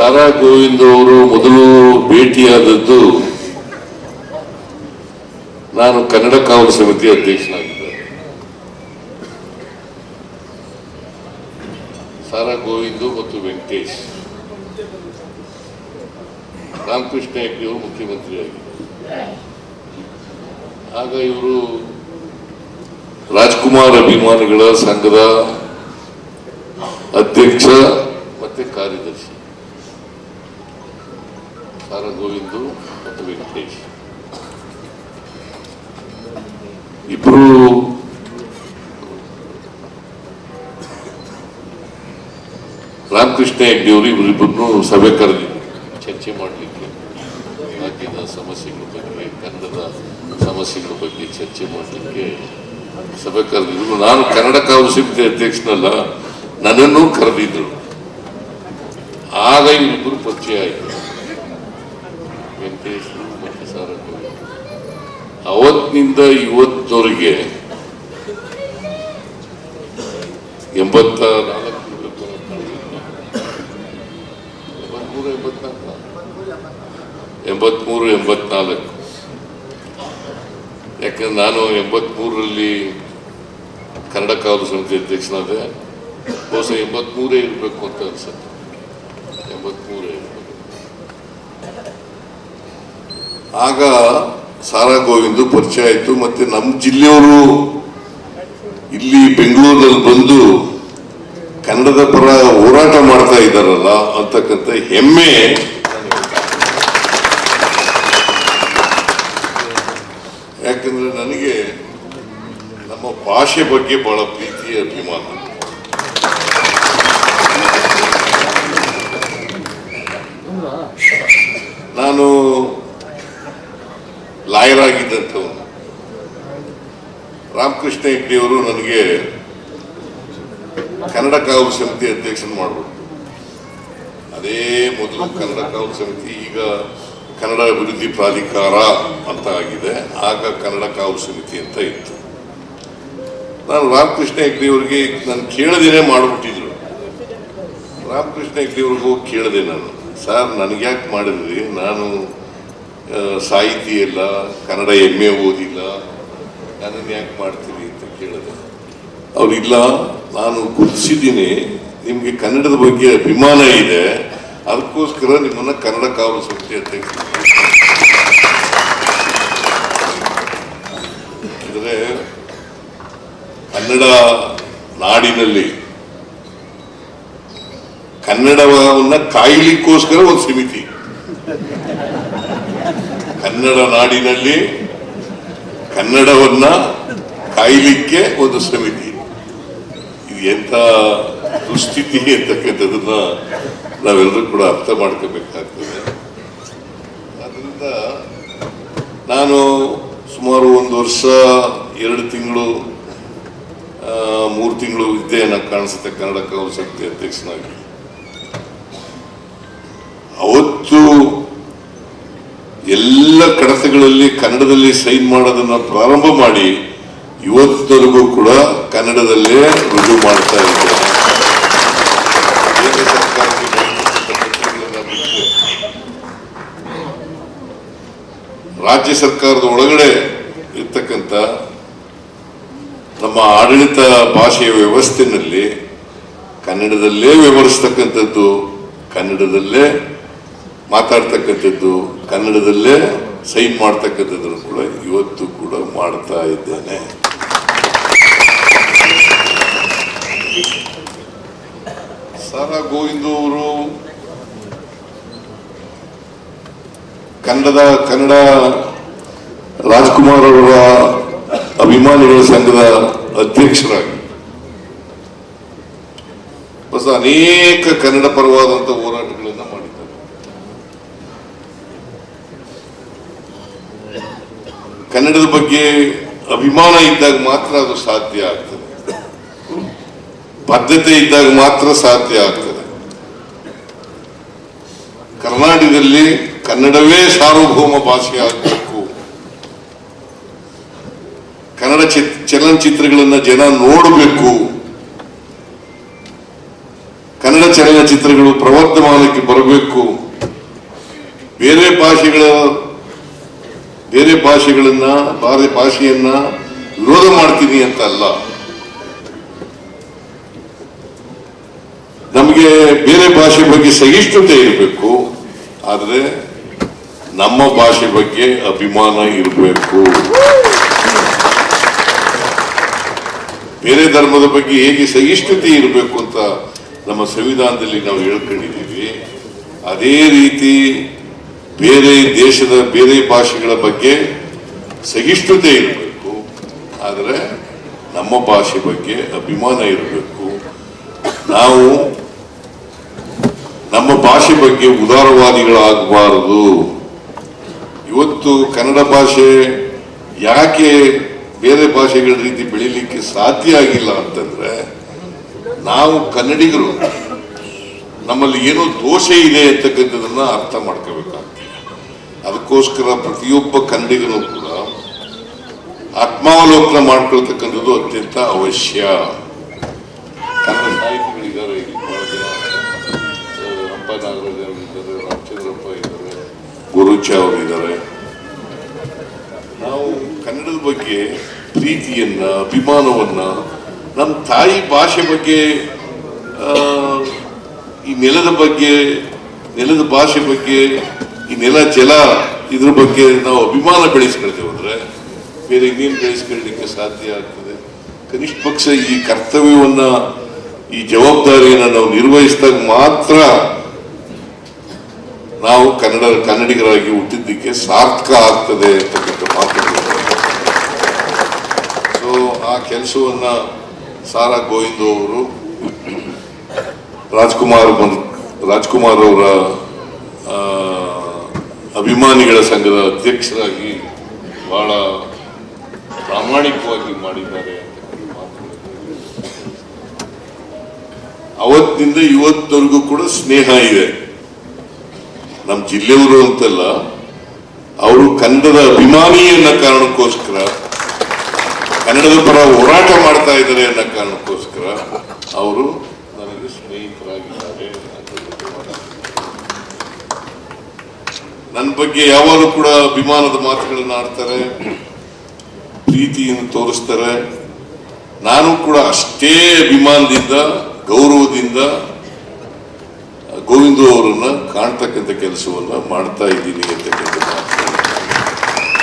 ಸಾರಾ ಗೋವಿಂದ್ ಅವರು ಮೊದಲು ಭೇಟಿಯಾದದ್ದು ನಾನು ಕನ್ನಡ ಕಾವಲು ಸಮಿತಿ ಅಧ್ಯಕ್ಷನಾಗಿದ್ದೆ. ಸಾರಾ ಗೋವಿಂದ್ ಮತ್ತು ವೆಂಕಟೇಶ್, ರಾಮಕೃಷ್ಣ ಹೆಗ್ಡೆ ಅವರು ಮುಖ್ಯಮಂತ್ರಿಯಾಗಿದ್ದರು. ಆಗ ಇವರು ರಾಜ್ಕುಮಾರ್ ಅಭಿಮಾನಿಗಳ ಸಂಘದ ಅಧ್ಯಕ್ಷ ಮತ್ತೆ ಕಾರ್ಯದರ್ಶಿ. ಸಾರಾ ಗೋವಿಂದ್ ಮತ್ತು ವೆಂಕಟೇಶ್ ಇಬ್ಬರು ರಾಮಕೃಷ್ಣ ಹೆಗ್ಡೆ ಅವರು ಇವರಿಬ್ಬರನ್ನು ಸಭೆ ಕರೆದಿದ್ರು ಚರ್ಚೆ ಮಾಡಲಿಕ್ಕೆ, ರಾಜ್ಯದ ಸಮಸ್ಯೆಗಳ ಬಗ್ಗೆ, ಕನ್ನಡದ ಸಮಸ್ಯೆಗಳ ಬಗ್ಗೆ ಚರ್ಚೆ ಮಾಡಲಿಕ್ಕೆ ಸಭೆ ಕರೆದಿದ್ರು. ನಾನು ಕನ್ನಡ ಕಾವಲು ಸಮಿತಿ ಅಧ್ಯಕ್ಷನಲ್ಲ, ನನ್ನನ್ನು ಕರೆದಿದ್ರು. ಆಗ ಇವರಿಬ್ಬರು ಪರಿಚಯ ಆಯಿತು, ವೆಂಕಟೇಶ್ ಮತ್ತು ಸಾರಾ ಗೋವಿಂದ್. ಅವತ್ತಿನಿಂದ ಇವತ್ತವರೆಗೆ 83-84 ಯಾಕಂದ್ರೆ ನಾನು 83ರಲ್ಲಿ ಕನ್ನಡ ಕಾವಲು ಸಮಿತಿ ಅಧ್ಯಕ್ಷನಾದೆ. ಬಹುಶಃ 83 ಇರಬೇಕು ಅಂತ ಅನ್ಸುತ್ತೆ, 83 ಇರಬೇಕು. ಆಗ ಸಾರಾ ಗೋವಿಂದ್ ಪರಿಚಯ ಆಯಿತು. ಮತ್ತೆ ನಮ್ಮ ಜಿಲ್ಲೆಯವರು ಇಲ್ಲಿ ಬೆಂಗಳೂರಿನಲ್ಲಿ ಬಂದು ಕನ್ನಡದ ಪರ ಹೋರಾಟ ಮಾಡ್ತಾ ಇದ್ದಾರಲ್ಲ ಅಂತಕ್ಕಂಥ ಹೆಮ್ಮೆ ಯಾಕಂದ್ರೆ ನನಗೆ ನಮ್ಮ ಭಾಷೆ ಬಗ್ಗೆ ಬಹಳ ಪ್ರೀತಿ ಅಭಿಮಾನ. ನಾನು ಲಾಯರ್ ಆಗಿದ್ದಂಥವನು. ರಾಮಕೃಷ್ಣ ಹೆಗ್ಡೆ ಅವರು ನನಗೆ ಕನ್ನಡ ಕಾವಲು ಸಮಿತಿ ಅಧ್ಯಕ್ಷನ ಮಾಡ್ಬಿಟ್ಟು, ಅದೇ ಮೊದಲು ಕನ್ನಡ ಕಾವಲು ಸಮಿತಿ, ಈಗ ಕನ್ನಡ ಅಭಿವೃದ್ಧಿ ಪ್ರಾಧಿಕಾರ ಅಂತ ಆಗಿದೆ. ಆಗ ಕನ್ನಡ ಕಾವಲು ಸಮಿತಿ ಅಂತ ಇತ್ತು. ನಾನು ರಾಮಕೃಷ್ಣ ಹೆಗ್ಡೆ ಅವರಿಗೆ ನಾನು ಕೇಳದೇನೆ ಮಾಡಿಬಿಟ್ಟಿದ್ರು. ರಾಮಕೃಷ್ಣ ಹೆಗ್ಡೆ ಅವ್ರಿಗೆ ಹೋಗಿ ಕೇಳಿದೆ ನಾನು, ಸರ್ ನನಗ್ಯಾಕೆ ಮಾಡಿದ್ರಿ, ನಾನು ಸಾಹಿತಿ ಎಲ್ಲ, ಕನ್ನಡ MA ಓದಿಲ್ಲ, ನನ್ನನ್ನು ಯಾಕೆ ಮಾಡ್ತೀವಿ ಅಂತ ಕೇಳಿದೆ. ಅವ್ರಿಲ್ಲ, ನಾನು ಗುರುತಿಸಿದ್ದೀನಿ, ನಿಮಗೆ ಕನ್ನಡದ ಬಗ್ಗೆ ಅಭಿಮಾನ ಇದೆ, ಅದಕ್ಕೋಸ್ಕರ ನಿಮ್ಮನ್ನ ಕನ್ನಡ ಕಾವಲು ಸಮಿತಿ ಅಧ್ಯಕ್ಷ. ಅಂದರೆ ಕನ್ನಡ ನಾಡಿನಲ್ಲಿ ಕನ್ನಡವನ್ನ ಕಾಯಲಿಕ್ಕೋಸ್ಕರ ಒಂದು ಸಮಿತಿ, ಕನ್ನಡ ನಾಡಿನಲ್ಲಿ ಕನ್ನಡವನ್ನ ಕಾಯಲಿಕ್ಕೆ ಒಂದು ಸಮಿತಿ. ಇದು ಎಂತ ದುಸ್ಥಿತಿ ಅಂತಕ್ಕಂಥದನ್ನ ನಾವೆಲ್ಲರೂ ಕೂಡ ಅರ್ಥ ಮಾಡ್ಕೋಬೇಕಾಗ್ತದೆ. ಅದರಿಂದ ನಾನು ಸುಮಾರು 1 ವರ್ಷ 2 ತಿಂಗಳು 3 ತಿಂಗಳು ಇದ್ದೆ ಅನ್ನೋ ಕಾಣಿಸುತ್ತೆ ಕನ್ನಡ ಕಾವಲು ಸಮಿತಿ ಅಧ್ಯಕ್ಷನಾಗಿ. ಅವತ್ತು ಎಲ್ಲ ಕಡತಗಳಲ್ಲಿ ಕನ್ನಡದಲ್ಲಿ ಸೈನ್ ಮಾಡೋದನ್ನ ಪ್ರಾರಂಭ ಮಾಡಿ ಇವತ್ತವರೆಗೂ ಕೂಡ ಕನ್ನಡದಲ್ಲೇ ರುಜು ಮಾಡ್ತಾ ಇದ್ದಾರೆ. ರಾಜ್ಯ ಸರ್ಕಾರದ ಒಳಗಡೆ ಇರ್ತಕ್ಕಂಥ ನಮ್ಮ ಆಡಳಿತ ಭಾಷೆಯ ವ್ಯವಸ್ಥೆಯಲ್ಲಿ ಕನ್ನಡದಲ್ಲೇ ವ್ಯವಹರಿಸ್ತಕ್ಕಂಥದ್ದು, ಕನ್ನಡದಲ್ಲೇ ಮಾತಾಡ್ತಕ್ಕಂಥದ್ದು, ಕನ್ನಡದಲ್ಲೇ ಸೈನ್ ಮಾಡ್ತಕ್ಕಂಥದ್ದನ್ನು ಕೂಡ ಇವತ್ತು ಕೂಡ ಮಾಡ್ತಾ ಇದ್ದೇನೆ. ಸಾರಾ ಗೋವಿಂದ್ ಅವರು ಕನ್ನಡ ರಾಜ್ಕುಮಾರ್ ಅವರ ಅಭಿಮಾನಿಗಳ ಸಂಘದ ಅಧ್ಯಕ್ಷರಾಗಿ ಹೊಸ ಅನೇಕ ಕನ್ನಡ ಪರವಾದಂತಹ ಹೋರಾಟಗಳನ್ನು ಮಾಡಿದ್ದಾರೆ. ಕನ್ನಡದ ಬಗ್ಗೆ ಅಭಿಮಾನ ಇದ್ದಾಗ ಮಾತ್ರ ಅದು ಸಾಧ್ಯ ಆಗ್ತದೆ, ಬದ್ಧತೆ ಇದ್ದಾಗ ಮಾತ್ರ ಸಾಧ್ಯ ಆಗ್ತದೆ. ಕರ್ನಾಟಕದಲ್ಲಿ ಕನ್ನಡವೇ ಸಾರ್ವಭೌಮ ಭಾಷೆ ಆಗಬೇಕು, ಕನ್ನಡ ಚಲನಚಿತ್ರಗಳನ್ನ ಜನ ನೋಡಬೇಕು, ಕನ್ನಡ ಚಲನಚಿತ್ರಗಳು ಪ್ರವರ್ಧಮಾನಕ್ಕೆ ಬರಬೇಕು. ಬೇರೆ ಭಾಷೆಯನ್ನ ವಿರೋಧ ಮಾಡ್ತೀನಿ ಅಂತ ಅಲ್ಲ. ನಮಗೆ ಬೇರೆ ಭಾಷೆ ಬಗ್ಗೆ ಸಹಿಷ್ಣುತೆ ಇರಬೇಕು, ಆದರೆ ನಮ್ಮ ಭಾಷೆ ಬಗ್ಗೆ ಅಭಿಮಾನ ಇರಬೇಕು. ಬೇರೆ ಧರ್ಮದ ಬಗ್ಗೆ ಹೇಗೆ ಸಹಿಷ್ಣುತೆ ಇರಬೇಕು ಅಂತ ನಮ್ಮ ಸಂವಿಧಾನದಲ್ಲಿ ನಾವು ಹೇಳ್ಕೊಂಡಿದ್ದೀವಿ, ಅದೇ ರೀತಿ ಬೇರೆ ದೇಶದ ಬೇರೆ ಭಾಷೆಗಳ ಬಗ್ಗೆ ಸಹಿಷ್ಣುತೆ ಇರಬೇಕು, ಆದರೆ ನಮ್ಮ ಭಾಷೆ ಬಗ್ಗೆ ಅಭಿಮಾನ ಇರಬೇಕು. ನಾವು ನಮ್ಮ ಭಾಷೆ ಬಗ್ಗೆ ಉದಾರವಾದಿಗಳಾಗಬಾರದು. ಇವತ್ತು ಕನ್ನಡ ಭಾಷೆ ಯಾಕೆ ಬೇರೆ ಭಾಷೆಗಳ ರೀತಿ ಬೆಳೀಲಿಕ್ಕೆ ಸಾಧ್ಯ ಆಗಿಲ್ಲ ಅಂತಂದ್ರೆ, ನಾವು ಕನ್ನಡಿಗರು ನಮ್ಮಲ್ಲಿ ಏನೋ ದೋಷ ಇದೆ ಅಂತಕ್ಕಂಥದನ್ನ ಅರ್ಥ ಮಾಡ್ಕೋಬೇಕಾಗ್ತದೆ. ಅದಕ್ಕೋಸ್ಕರ ಪ್ರತಿಯೊಬ್ಬ ಕನ್ನಡಿಗನು ಕೂಡ ಆತ್ಮಾವಲೋಕನ ಮಾಡ್ಕೊಳ್ತಕ್ಕಂಥದ್ದು ಅತ್ಯಂತ ಅವಶ್ಯ. ಕನ್ನಡ ಸಾಹಿತಿಗಳಿದ್ದಾರೆ, ಇಲ್ಲಿ ಬಹಳ ಜನ, ಹಂಪ ನಾಗರಾಜ್ ಅವರಿದ್ದಾರೆ, ರಾಮಚಂದ್ರಪ್ಪ ಇದ್ದಾರೆ, ಗುರುಚ ಅವರಿದ್ದಾರೆ. ನಾವು ಕನ್ನಡದ ಬಗ್ಗೆ ಪ್ರೀತಿಯನ್ನ, ಅಭಿಮಾನವನ್ನ, ನಮ್ಮ ತಾಯಿ ಭಾಷೆ ಬಗ್ಗೆ, ಈ ನೆಲದ ಬಗ್ಗೆ, ನೆಲದ ಭಾಷೆ ಬಗ್ಗೆ, ಈ ನೆಲ ಜಲ ಇದ್ರ ಬಗ್ಗೆ ನಾವು ಅಭಿಮಾನ ಬೆಳೆಸ್ಕೊಳ್ತೇವೆ ಅಂದ್ರೆ ಬೇರೆ ಇನ್ನೇನು ಬೆಳೆಸ್ಕೊಳ್ಳಲಿಕ್ಕೆ ಸಾಧ್ಯ ಆಗ್ತದೆ? ಕನಿಷ್ಠ ಪಕ್ಷ ಈ ಕರ್ತವ್ಯವನ್ನ, ಈ ಜವಾಬ್ದಾರಿಯನ್ನ ನಾವು ನಿರ್ವಹಿಸಿದಾಗ ಮಾತ್ರ ನಾವು ಕನ್ನಡಿಗರಾಗಿ ಹುಟ್ಟಿದ್ದಕ್ಕೆ ಸಾರ್ಥಕ ಆಗ್ತದೆ ಅಂತಕ್ಕಂಥ ಮಾತುಗಳು. ಸೊ ಆ ಕೆಲಸವನ್ನ ಸಾರಾ ಗೋವಿಂದ ಅವರು, ರಾಜ್ಕುಮಾರ್ ಅವರ ಅಭಿಮಾನಿಗಳ ಸಂಘದ ಅಧ್ಯಕ್ಷರಾಗಿ ಬಹಳ ಪ್ರಾಮಾಣಿಕವಾಗಿ ಮಾಡಿದ್ದಾರೆ. ಅವತ್ತಿನಿಂದ ಇವತ್ತವರೆಗೂ ಕೂಡ ಸ್ನೇಹ ಇದೆ. ನಮ್ಮ ಜಿಲ್ಲೆಯವರು ಅಂತಲ್ಲ, ಅವರು ಕನ್ನಡದ ಅಭಿಮಾನಿ ಅನ್ನೋ ಕಾರಣಕ್ಕೋಸ್ಕರ, ಕನ್ನಡದ ಪರ ಹೋರಾಟ ಮಾಡ್ತಾ ಇದ್ದಾರೆ ಅನ್ನೋ ಕಾರಣಕ್ಕೋಸ್ಕರ ಅವರು ನನಗೆ ಸ್ನೇಹಿತರಾಗಿದ್ದಾರೆ. ನನ್ನ ಬಗ್ಗೆ ಯಾವಾಗಲೂ ಕೂಡ ಅಭಿಮಾನದ ಮಾತುಗಳನ್ನು ಆಡ್ತಾರೆ, ಪ್ರೀತಿಯನ್ನು ತೋರಿಸ್ತಾರೆ. ನಾನು ಕೂಡ ಅಷ್ಟೇ ಅಭಿಮಾನದಿಂದ, ಗೌರವದಿಂದ ಗೋವಿಂದ ಅವರನ್ನ ಕಾಣ್ತಕ್ಕಂಥ ಕೆಲಸವನ್ನ ಮಾಡ್ತಾ ಇದ್ದೀನಿ ಅಂತಕ್ಕಂಥ